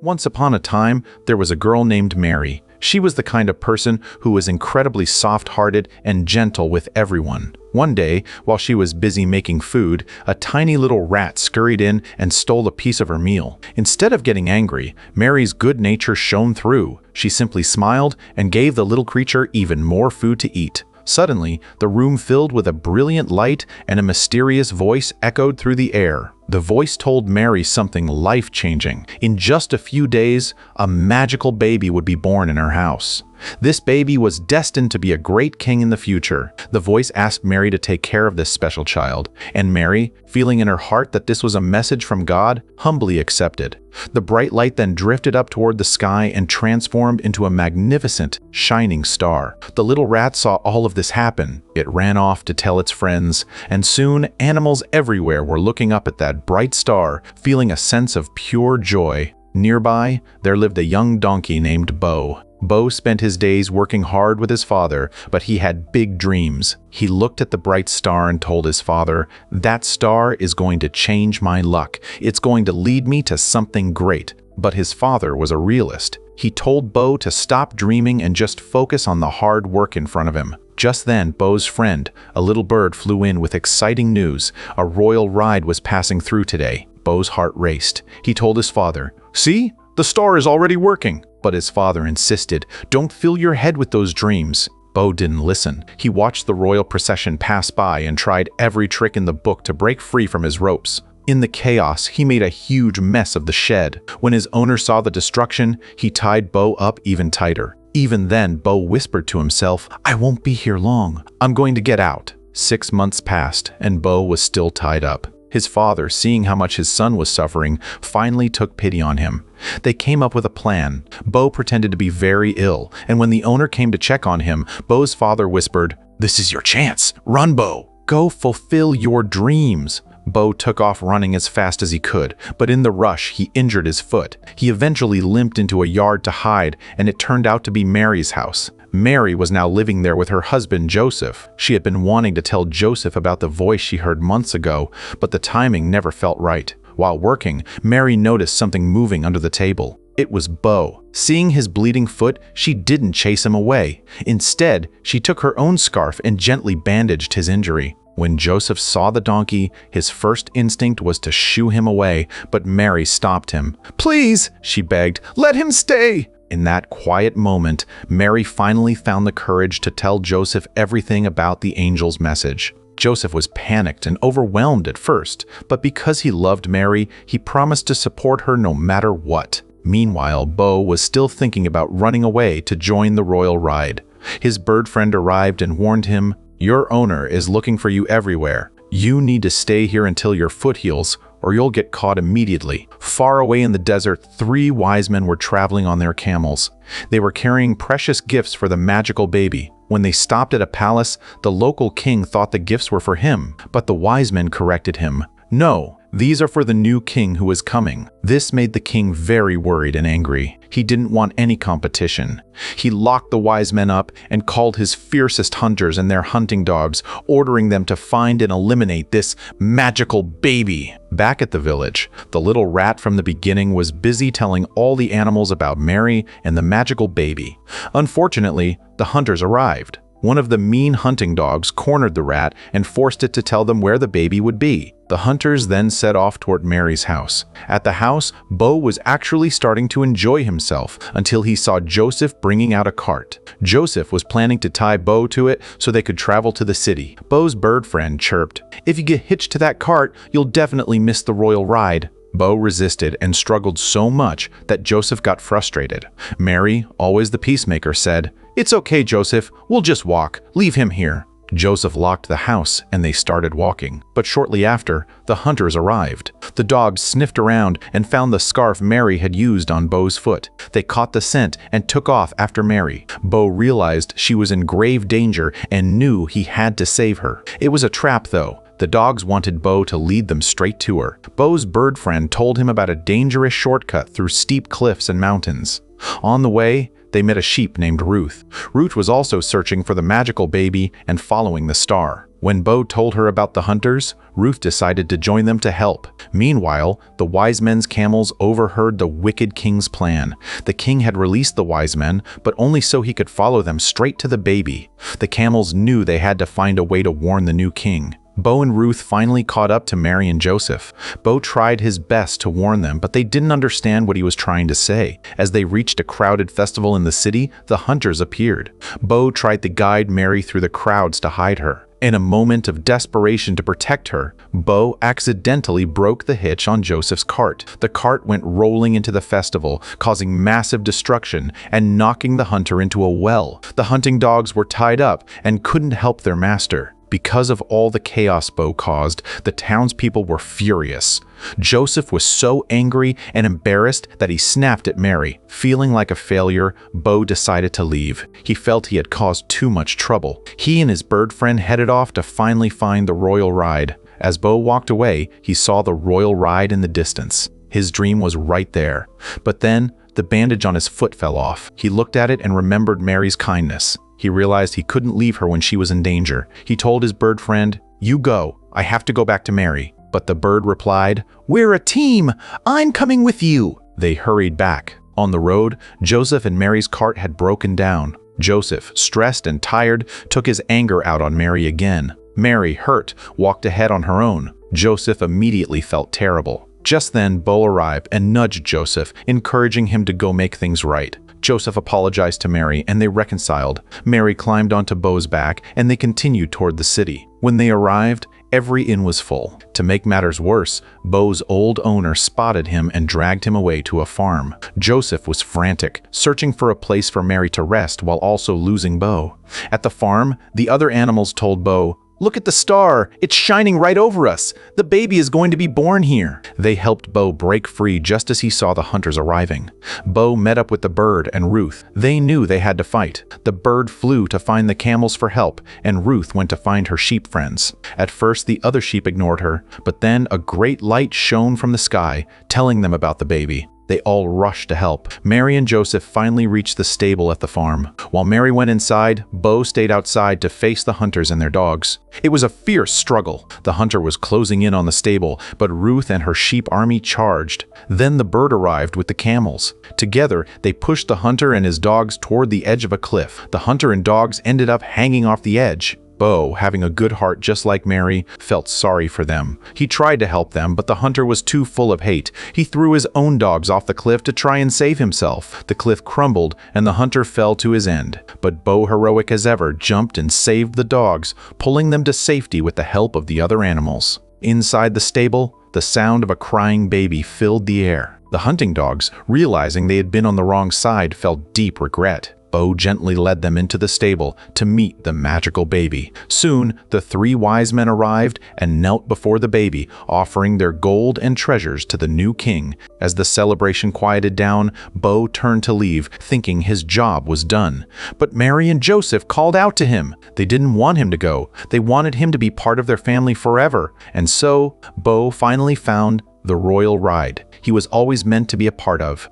Once upon a time, there was a girl named Mary. She was the kind of person who was incredibly soft-hearted and gentle with everyone. One day, while she was busy making food, a tiny little rat scurried in and stole a piece of her meal. Instead of getting angry, Mary's good nature shone through. She simply smiled and gave the little creature even more food to eat. Suddenly, the room filled with a brilliant light and a mysterious voice echoed through the air. The voice told Mary something life-changing. In just a few days, a magical baby would be born in her house. This baby was destined to be a great king in the future. The voice asked Mary to take care of this special child, and Mary, feeling in her heart that this was a message from God, humbly accepted. The bright light then drifted up toward the sky and transformed into a magnificent, shining star. The little rat saw all of this happen. It ran off to tell its friends, and soon animals everywhere were looking up at that bright star, feeling a sense of pure joy. Nearby, there lived a young donkey named Bo. Bo spent his days working hard with his father, but he had big dreams. He looked at the bright star and told his father, "That star is going to change my luck. It's going to lead me to something great." But his father was a realist. He told Bo to stop dreaming and just focus on the hard work in front of him. Just then, Bo's friend, a little bird, flew in with exciting news. A royal ride was passing through today. Bo's heart raced. He told his father, "See? The star is already working." But his father insisted, "Don't fill your head with those dreams." Bo didn't listen. He watched the royal procession pass by and tried every trick in the book to break free from his ropes. In the chaos, he made a huge mess of the shed. When his owner saw the destruction, he tied Bo up even tighter. Even then, Bo whispered to himself, "I won't be here long. I'm going to get out." 6 months passed, and Bo was still tied up. His father, seeing how much his son was suffering, finally took pity on him. They came up with a plan. Bo pretended to be very ill, and when the owner came to check on him, Bo's father whispered, "This is your chance. Run, Bo. Go fulfill your dreams." Bo took off running as fast as he could, but in the rush, he injured his foot. He eventually limped into a yard to hide, and it turned out to be Mary's house. Mary was now living there with her husband, Joseph. She had been wanting to tell Joseph about the voice she heard months ago, but the timing never felt right. While working, Mary noticed something moving under the table. It was Bo. Seeing his bleeding foot, she didn't chase him away. Instead, she took her own scarf and gently bandaged his injury. When Joseph saw the donkey, his first instinct was to shoo him away, but Mary stopped him. "Please," she begged, "let him stay." In that quiet moment, Mary finally found the courage to tell Joseph everything about the angel's message. Joseph was panicked and overwhelmed at first, but because he loved Mary, he promised to support her no matter what. Meanwhile, Bo was still thinking about running away to join the royal ride. His bird friend arrived and warned him, "Your owner is looking for you everywhere. You need to stay here until your foot heals, or you'll get caught immediately." Far away in the desert, 3 wise men were traveling on their camels. They were carrying precious gifts for the magical baby. When they stopped at a palace, the local king thought the gifts were for him, but the wise men corrected him. "No, these are for the new king who is coming." This made the king very worried and angry. He didn't want any competition. He locked the wise men up and called his fiercest hunters and their hunting dogs, ordering them to find and eliminate this magical baby. Back at the village, the little rat from the beginning was busy telling all the animals about Mary and the magical baby. Unfortunately, the hunters arrived. One of the mean hunting dogs cornered the rat and forced it to tell them where the baby would be. The hunters then set off toward Mary's house. At the house, Bo was actually starting to enjoy himself until he saw Joseph bringing out a cart. Joseph was planning to tie Bo to it so they could travel to the city. Bo's bird friend chirped, "If you get hitched to that cart, you'll definitely miss the royal ride." Bo resisted and struggled so much that Joseph got frustrated. Mary, always the peacemaker, said, "It's okay, Joseph. We'll just walk. Leave him here." Joseph locked the house and they started walking. But shortly after, the hunters arrived. The dogs sniffed around and found the scarf Mary had used on Bo's foot. They caught the scent and took off after Mary. Bo realized she was in grave danger and knew he had to save her. It was a trap, though. The dogs wanted Bo to lead them straight to her. Bo's bird friend told him about a dangerous shortcut through steep cliffs and mountains. On the way, they met a sheep named Ruth. Ruth was also searching for the magical baby and following the star. When Bo told her about the hunters, Ruth decided to join them to help. Meanwhile, the wise men's camels overheard the wicked king's plan. The king had released the wise men, but only so he could follow them straight to the baby. The camels knew they had to find a way to warn the new king. Bo and Ruth finally caught up to Mary and Joseph. Bo tried his best to warn them, but they didn't understand what he was trying to say. As they reached a crowded festival in the city, the hunters appeared. Bo tried to guide Mary through the crowds to hide her. In a moment of desperation to protect her, Bo accidentally broke the hitch on Joseph's cart. The cart went rolling into the festival, causing massive destruction and knocking the hunter into a well. The hunting dogs were tied up and couldn't help their master. Because of all the chaos Bo caused, the townspeople were furious. Joseph was so angry and embarrassed that he snapped at Mary. Feeling like a failure, Bo decided to leave. He felt he had caused too much trouble. He and his bird friend headed off to finally find the royal ride. As Bo walked away, he saw the royal ride in the distance. His dream was right there. But then, the bandage on his foot fell off. He looked at it and remembered Mary's kindness. He realized he couldn't leave her when she was in danger. He told his bird friend, "You go. I have to go back to Mary." But the bird replied, "We're a team. I'm coming with you." They hurried back. On the road, Joseph and Mary's cart had broken down. Joseph, stressed and tired, took his anger out on Mary again. Mary, hurt, walked ahead on her own. Joseph immediately felt terrible. Just then, Bo arrived and nudged Joseph, encouraging him to go make things right. Joseph apologized to Mary and they reconciled. Mary climbed onto Bo's back and they continued toward the city. When they arrived, every inn was full. To make matters worse, Bo's old owner spotted him and dragged him away to a farm. Joseph was frantic, searching for a place for Mary to rest while also losing Bo. At the farm, the other animals told Bo, "Look at the star! It's shining right over us! The baby is going to be born here!" They helped Bo break free just as he saw the hunters arriving. Bo met up with the bird and Ruth. They knew they had to fight. The bird flew to find the camels for help, and Ruth went to find her sheep friends. At first, the other sheep ignored her, but then a great light shone from the sky, telling them about the baby. They all rushed to help. Mary and Joseph finally reached the stable at the farm. While Mary went inside, Bo stayed outside to face the hunters and their dogs. It was a fierce struggle. The hunter was closing in on the stable, but Ruth and her sheep army charged. Then the bird arrived with the camels. Together, they pushed the hunter and his dogs toward the edge of a cliff. The hunter and dogs ended up hanging off the edge. Bo, having a good heart just like Mary, felt sorry for them. He tried to help them, but the hunter was too full of hate. He threw his own dogs off the cliff to try and save himself. The cliff crumbled, and the hunter fell to his end. But Bo, heroic as ever, jumped and saved the dogs, pulling them to safety with the help of the other animals. Inside the stable, the sound of a crying baby filled the air. The hunting dogs, realizing they had been on the wrong side, felt deep regret. Bo gently led them into the stable to meet the magical baby. Soon, the three wise men arrived and knelt before the baby, offering their gold and treasures to the new king. As the celebration quieted down, Bo turned to leave, thinking his job was done. But Mary and Joseph called out to him. They didn't want him to go. They wanted him to be part of their family forever. And so, Bo finally found the royal ride he was always meant to be a part of.